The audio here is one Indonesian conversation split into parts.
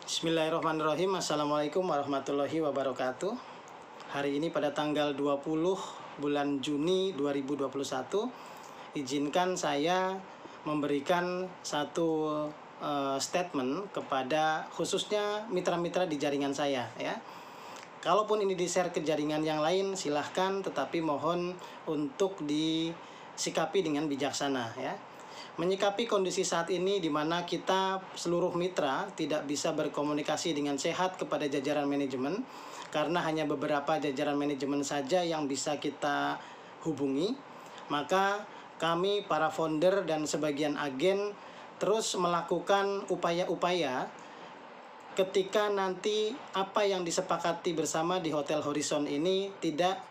Bismillahirrahmanirrahim. Assalamualaikum warahmatullahi wabarakatuh. Hari ini pada tanggal 20 bulan Juni 2021, izinkan saya memberikan satu statement kepada khususnya mitra-mitra di jaringan saya ya. Kalaupun ini di-share ke jaringan yang lain silahkan, tetapi mohon untuk disikapi dengan bijaksana ya. Menyikapi kondisi saat ini di mana kita seluruh mitra tidak bisa berkomunikasi dengan sehat kepada jajaran manajemen karena hanya beberapa jajaran manajemen saja yang bisa kita hubungi, maka kami para founder dan sebagian agen terus melakukan upaya-upaya ketika nanti apa yang disepakati bersama di Hotel Horizon ini tidak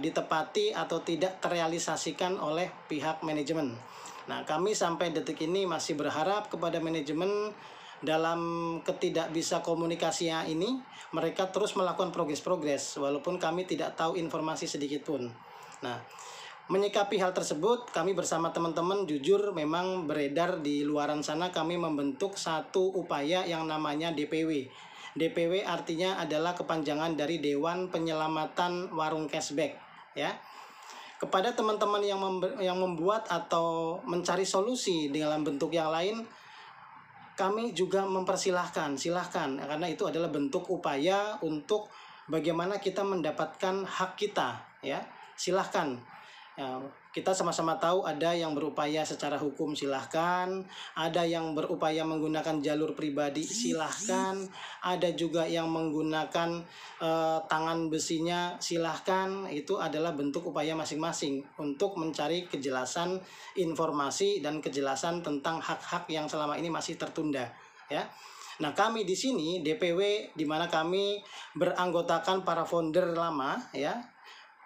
ditepati atau tidak terrealisasikan oleh pihak manajemen. Nah, kami sampai detik ini masih berharap kepada manajemen dalam ketidak bisa komunikasinya ini, mereka terus melakukan progres walaupun kami tidak tahu informasi sedikit pun. Nah, menyikapi hal tersebut, kami bersama teman-teman jujur memang beredar di luaran sana, kami membentuk satu upaya yang namanya DPW. DPW artinya adalah kepanjangan dari Dewan Penyelamatan Warung Cashback ya. Kepada teman-teman yang membuat atau mencari solusi dalam bentuk yang lain, kami juga mempersilahkan, silahkan, karena itu adalah bentuk upaya untuk bagaimana kita mendapatkan hak kita ya. Silahkan ya, kita sama-sama tahu ada yang berupaya secara hukum, silahkan, ada yang berupaya menggunakan jalur pribadi, silahkan, ada juga yang menggunakan tangan besinya, silahkan. Itu adalah bentuk upaya masing-masing untuk mencari kejelasan informasi dan kejelasan tentang hak-hak yang selama ini masih tertunda ya. Nah, kami di sini DPW di mana kami beranggotakan para founder lama ya,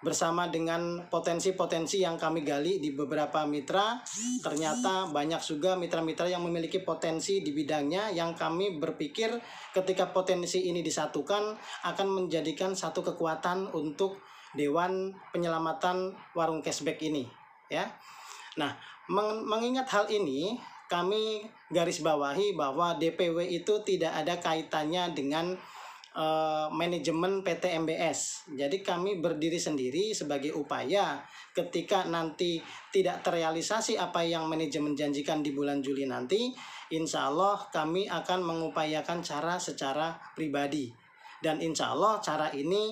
bersama dengan potensi-potensi yang kami gali di beberapa mitra. Ternyata banyak juga mitra-mitra yang memiliki potensi di bidangnya yang kami berpikir ketika potensi ini disatukan akan menjadikan satu kekuatan untuk Dewan Penyelamatan Warung Cashback ini ya. Nah, mengingat hal ini, kami garis bawahi bahwa DPW itu tidak ada kaitannya dengan manajemen PT MBS. Jadi kami berdiri sendiri sebagai upaya ketika nanti tidak terrealisasi apa yang manajemen janjikan di bulan Juli nanti, insya Allah kami akan mengupayakan cara secara pribadi. Dan insya Allah cara ini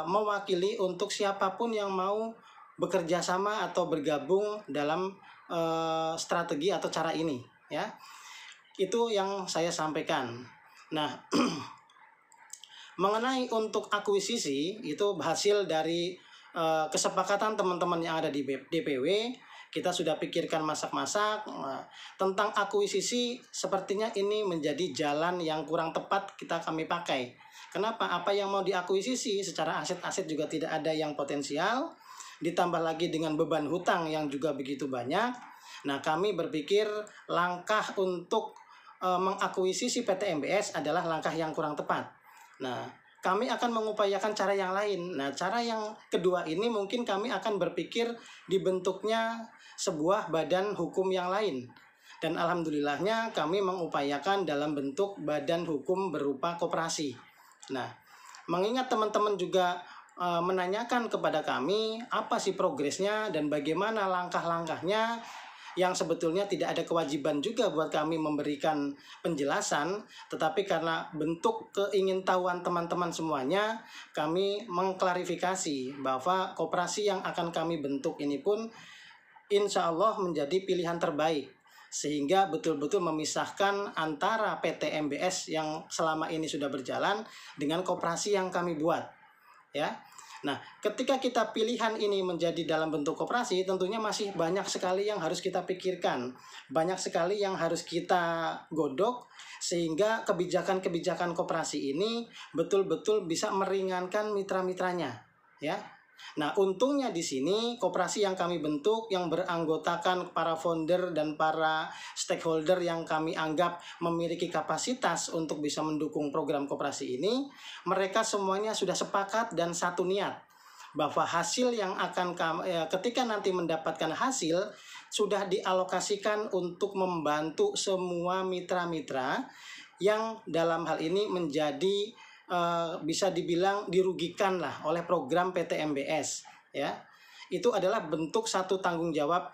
mewakili untuk siapapun yang mau bekerja sama atau bergabung dalam strategi atau cara ini ya. Itu yang saya sampaikan. Nah, mengenai untuk akuisisi itu hasil dari kesepakatan teman-teman yang ada di DPW. Kita sudah pikirkan masak-masak tentang akuisisi, sepertinya ini menjadi jalan yang kurang tepat kami pakai. Kenapa? Apa yang mau diakuisisi secara aset-aset juga tidak ada yang potensial, ditambah lagi dengan beban hutang yang juga begitu banyak. Nah, kami berpikir langkah untuk mengakuisisi PT MBS adalah langkah yang kurang tepat. Nah, kami akan mengupayakan cara yang lain. Nah, cara yang kedua ini mungkin kami akan berpikir dibentuknya sebuah badan hukum yang lain. Dan alhamdulillahnya kami mengupayakan dalam bentuk badan hukum berupa koperasi. Nah, mengingat teman-teman juga menanyakan kepada kami apa sih progresnya dan bagaimana langkah-langkahnya, yang sebetulnya tidak ada kewajiban juga buat kami memberikan penjelasan, tetapi karena bentuk keingintahuan teman-teman semuanya, kami mengklarifikasi bahwa koperasi yang akan kami bentuk ini pun insya Allah menjadi pilihan terbaik, sehingga betul-betul memisahkan antara PT MBS yang selama ini sudah berjalan dengan koperasi yang kami buat ya. Nah, ketika kita pilihan ini menjadi dalam bentuk koperasi, tentunya masih banyak sekali yang harus kita pikirkan, banyak sekali yang harus kita godok, sehingga kebijakan-kebijakan koperasi ini betul-betul bisa meringankan mitra-mitranya ya. Nah, untungnya di sini koperasi yang kami bentuk yang beranggotakan para founder dan para stakeholder yang kami anggap memiliki kapasitas untuk bisa mendukung program koperasi ini, mereka semuanya sudah sepakat dan satu niat bahwa hasil yang akan ketika nanti mendapatkan hasil sudah dialokasikan untuk membantu semua mitra-mitra yang dalam hal ini menjadi bisa dibilang dirugikan lah oleh program PT MBS, ya. Itu adalah bentuk satu tanggung jawab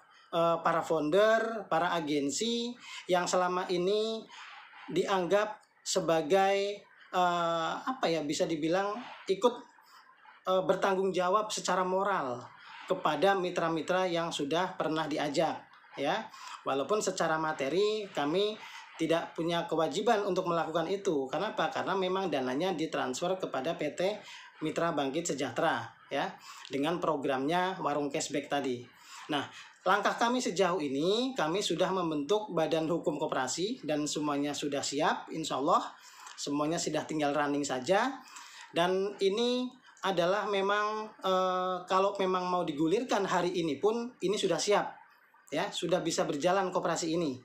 para founder, para agensi yang selama ini dianggap sebagai bisa dibilang ikut bertanggung jawab secara moral kepada mitra-mitra yang sudah pernah diajak, ya. Walaupun secara materi kami tidak punya kewajiban untuk melakukan itu. Kenapa? Karena memang dananya ditransfer kepada PT Mitra Bangkit Sejahtera, ya, dengan programnya Warung Cashback tadi. Nah, langkah kami sejauh ini, kami sudah membentuk badan hukum koperasi dan semuanya sudah siap, insya Allah. Semuanya sudah tinggal running saja. Dan ini adalah memang kalau memang mau digulirkan hari ini pun, ini sudah siap, ya, sudah bisa berjalan koperasi ini,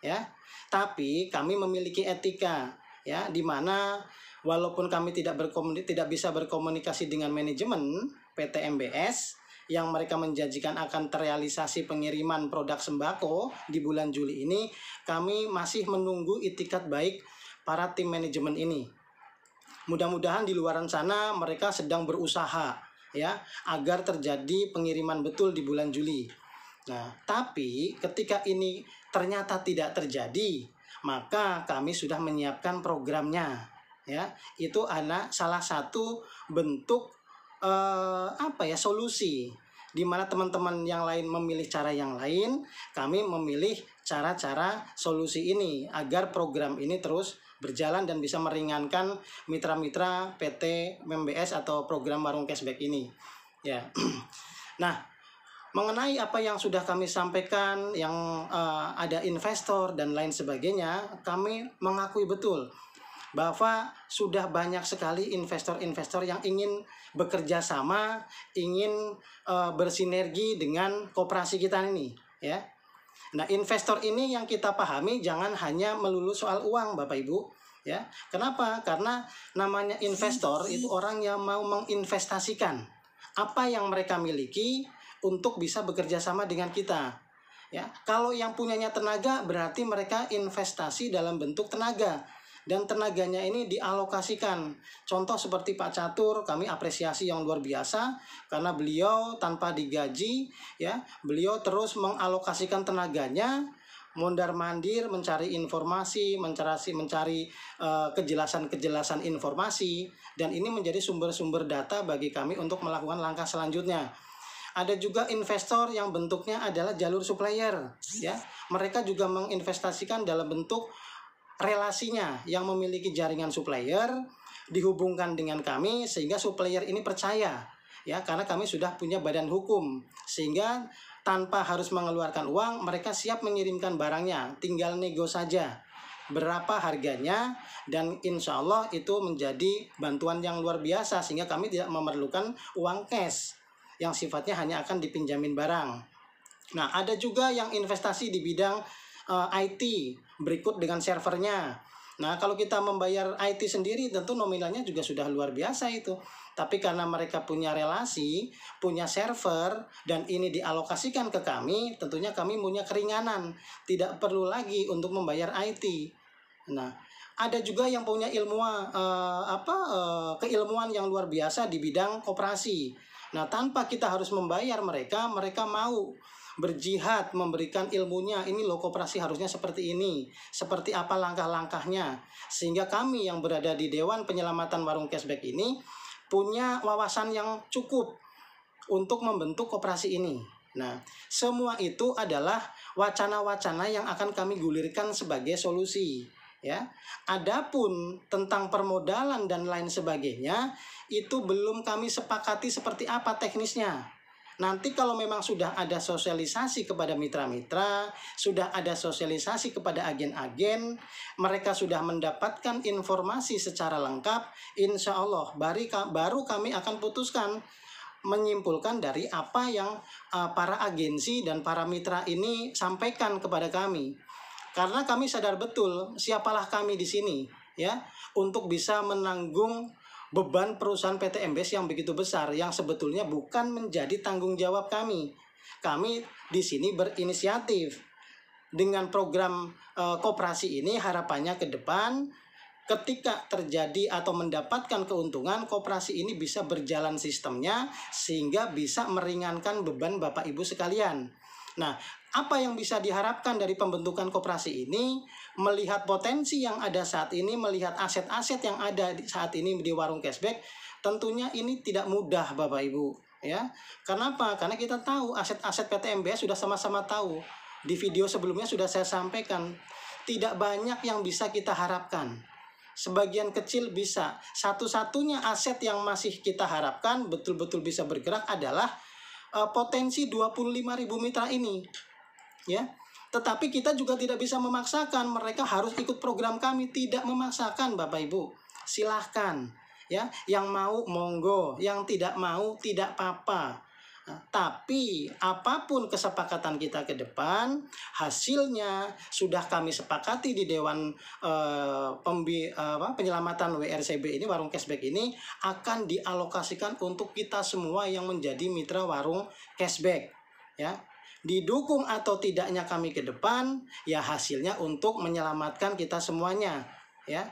ya. Tapi kami memiliki etika, ya, di mana walaupun kami tidak bisa berkomunikasi dengan manajemen PT MBS yang mereka menjanjikan akan terrealisasi pengiriman produk sembako di bulan Juli ini, kami masih menunggu itikat baik para tim manajemen ini. Mudah-mudahan di luaran sana mereka sedang berusaha, ya, agar terjadi pengiriman betul di bulan Juli. Nah, tapi ketika ini ternyata tidak terjadi, maka kami sudah menyiapkan programnya, ya. Itu adalah salah satu bentuk solusi, di mana teman-teman yang lain memilih cara yang lain, kami memilih cara-cara solusi ini agar program ini terus berjalan dan bisa meringankan mitra-mitra PT MBS atau program Warung Cashback ini, ya. Nah, mengenai apa yang sudah kami sampaikan, yang ada investor dan lain sebagainya, kami mengakui betul bahwa sudah banyak sekali investor-investor yang ingin bekerja sama, ingin bersinergi dengan koperasi kita ini, ya. Nah, investor ini yang kita pahami jangan hanya melulu soal uang, Bapak Ibu, ya. Kenapa? Karena namanya investor itu orang yang mau menginvestasikan apa yang mereka miliki untuk bisa bekerja sama dengan kita, ya. Kalau yang punyanya tenaga, berarti mereka investasi dalam bentuk tenaga, dan tenaganya ini dialokasikan. Contoh seperti Pak Catur, kami apresiasi yang luar biasa karena beliau tanpa digaji, ya, beliau terus mengalokasikan tenaganya mondar-mandir mencari informasi, mencari kejelasan informasi, dan ini menjadi sumber-sumber data bagi kami untuk melakukan langkah selanjutnya. Ada juga investor yang bentuknya adalah jalur supplier, ya. Mereka juga menginvestasikan dalam bentuk relasinya yang memiliki jaringan supplier dihubungkan dengan kami sehingga supplier ini percaya, ya, karena kami sudah punya badan hukum sehingga tanpa harus mengeluarkan uang mereka siap mengirimkan barangnya, tinggal nego saja berapa harganya, dan insya Allah itu menjadi bantuan yang luar biasa sehingga kami tidak memerlukan uang cash yang sifatnya hanya akan dipinjamin barang. Nah, ada juga yang investasi di bidang IT berikut dengan servernya. Nah, kalau kita membayar IT sendiri tentu nominalnya juga sudah luar biasa itu. Tapi karena mereka punya relasi, punya server, dan ini dialokasikan ke kami, tentunya kami punya keringanan. Tidak perlu lagi untuk membayar IT. Nah, ada juga yang punya keilmuan yang luar biasa di bidang koperasi. Nah, tanpa kita harus membayar mereka, mereka mau berjihad memberikan ilmunya. Ini loh koperasi harusnya seperti ini, seperti apa langkah-langkahnya, sehingga kami yang berada di Dewan Penyelamatan Warung Cashback ini punya wawasan yang cukup untuk membentuk koperasi ini. Nah, semua itu adalah wacana-wacana yang akan kami gulirkan sebagai solusi, ya. Adapun tentang permodalan dan lain sebagainya itu belum kami sepakati seperti apa teknisnya. Nanti kalau memang sudah ada sosialisasi kepada mitra-mitra, sudah ada sosialisasi kepada agen-agen, mereka sudah mendapatkan informasi secara lengkap, insya Allah baru kami akan putuskan, menyimpulkan dari apa yang para agensi dan para mitra ini sampaikan kepada kami. Karena kami sadar betul siapalah kami di sini, ya, untuk bisa menanggung beban perusahaan PT MBS yang begitu besar yang sebetulnya bukan menjadi tanggung jawab kami. Kami di sini berinisiatif dengan program koperasi ini, harapannya ke depan ketika terjadi atau mendapatkan keuntungan, koperasi ini bisa berjalan sistemnya sehingga bisa meringankan beban Bapak Ibu sekalian. Nah, apa yang bisa diharapkan dari pembentukan koperasi ini? Melihat potensi yang ada saat ini, melihat aset-aset yang ada saat ini di warung cashback, tentunya ini tidak mudah Bapak Ibu, ya. Kenapa? Karena kita tahu aset-aset PT MBS sudah sama-sama tahu. Di video sebelumnya sudah saya sampaikan, tidak banyak yang bisa kita harapkan. Sebagian kecil bisa. Satu-satunya aset yang masih kita harapkan betul-betul bisa bergerak adalah potensi 25.000 mitra ini, ya. Tetapi kita juga tidak bisa memaksakan mereka harus ikut program kami, tidak memaksakan Bapak Ibu. Silahkan, ya. Yang mau monggo, yang tidak mau tidak apa-apa. Nah, tapi apapun kesepakatan kita ke depan, hasilnya sudah kami sepakati di Dewan Penyelamatan WRCB ini, warung cashback ini akan dialokasikan untuk kita semua yang menjadi mitra warung cashback, ya. Didukung atau tidaknya kami ke depan, ya hasilnya untuk menyelamatkan kita semuanya, ya.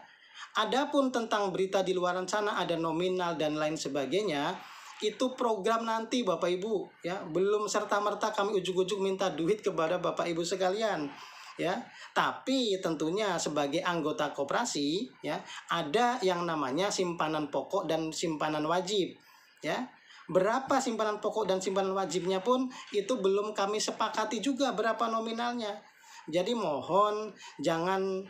Adapun tentang berita di luar sana ada nominal dan lain sebagainya, itu program nanti Bapak Ibu, ya. Belum serta-merta kami ujug-ujug minta duit kepada Bapak Ibu sekalian, ya. Tapi tentunya sebagai anggota koperasi, ya, ada yang namanya simpanan pokok dan simpanan wajib, ya. Berapa simpanan pokok dan simpanan wajibnya pun itu belum kami sepakati juga berapa nominalnya. Jadi mohon jangan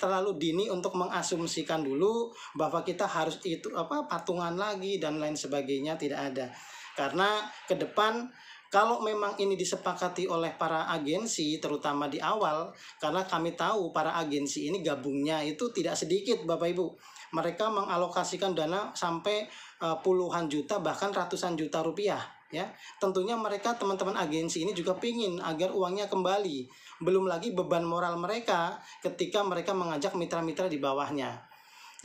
terlalu dini untuk mengasumsikan dulu bahwa kita harus itu patungan lagi dan lain sebagainya, tidak ada. Karena ke depan kalau memang ini disepakati oleh para agensi, terutama di awal, karena kami tahu para agensi ini gabungnya itu tidak sedikit Bapak Ibu. Mereka mengalokasikan dana sampai puluhan juta bahkan ratusan juta rupiah, ya. Tentunya mereka teman-teman agensi ini juga pingin agar uangnya kembali. Belum lagi beban moral mereka ketika mereka mengajak mitra-mitra di bawahnya.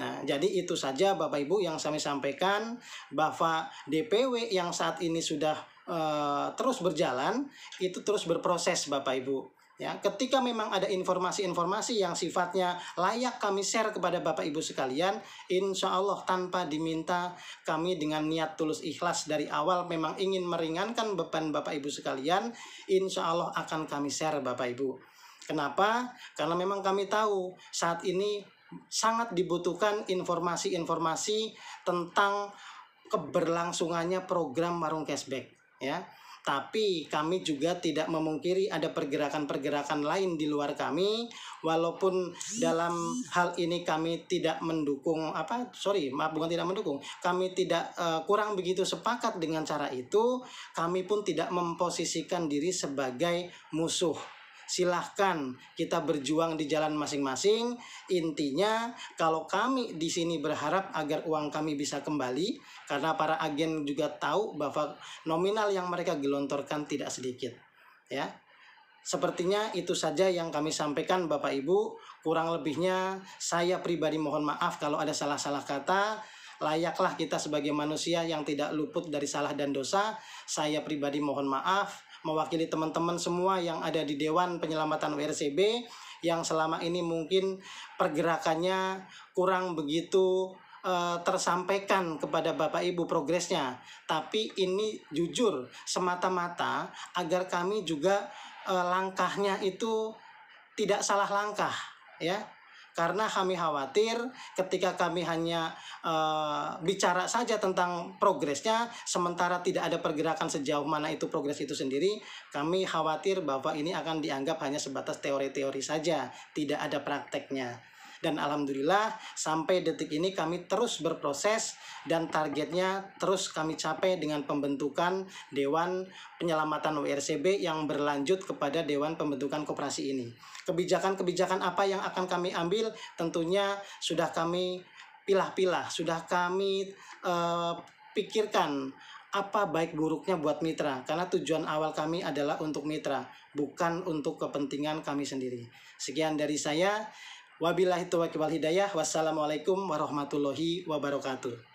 Nah, jadi itu saja Bapak Ibu yang saya sampaikan, bahwa DPW yang saat ini sudah terus berjalan, itu terus berproses Bapak Ibu. Ya, ketika memang ada informasi-informasi yang sifatnya layak kami share kepada Bapak Ibu sekalian, insya Allah tanpa diminta, kami dengan niat tulus ikhlas dari awal memang ingin meringankan beban Bapak Ibu sekalian, insya Allah akan kami share Bapak Ibu. Kenapa? Karena memang kami tahu saat ini sangat dibutuhkan informasi-informasi tentang keberlangsungannya program warung cashback, ya. Tapi kami juga tidak memungkiri ada pergerakan-pergerakan lain di luar kami, walaupun dalam hal ini kami tidak mendukung kami tidak kurang begitu sepakat dengan cara itu, kami pun tidak memposisikan diri sebagai musuh. Silahkan kita berjuang di jalan masing-masing. Intinya kalau kami di sini berharap agar uang kami bisa kembali, karena para agen juga tahu bahwa nominal yang mereka gelontorkan tidak sedikit, ya. Sepertinya itu saja yang kami sampaikan Bapak Ibu. Kurang lebihnya saya pribadi mohon maaf kalau ada salah-salah kata. Layaklah kita sebagai manusia yang tidak luput dari salah dan dosa. Saya pribadi mohon maaf mewakili teman-teman semua yang ada di Dewan Penyelamatan WRCB yang selama ini mungkin pergerakannya kurang begitu tersampaikan kepada Bapak Ibu progresnya. Tapi ini jujur semata-mata agar kami juga langkahnya itu tidak salah langkah, ya. Karena kami khawatir ketika kami hanya bicara saja tentang progresnya, sementara tidak ada pergerakan sejauh mana itu progres itu sendiri, kami khawatir bahwa ini akan dianggap hanya sebatas teori-teori saja, tidak ada prakteknya. Dan alhamdulillah sampai detik ini kami terus berproses dan targetnya terus kami capai dengan pembentukan Dewan Penyelamatan WRCB yang berlanjut kepada Dewan Pembentukan Koperasi ini. Kebijakan-kebijakan apa yang akan kami ambil tentunya sudah kami pilah-pilah, sudah kami pikirkan apa baik buruknya buat mitra, karena tujuan awal kami adalah untuk mitra, bukan untuk kepentingan kami sendiri. Sekian dari saya. Wabillahi taufiq wal hidayah. Wassalamualaikum warahmatullahi wabarakatuh.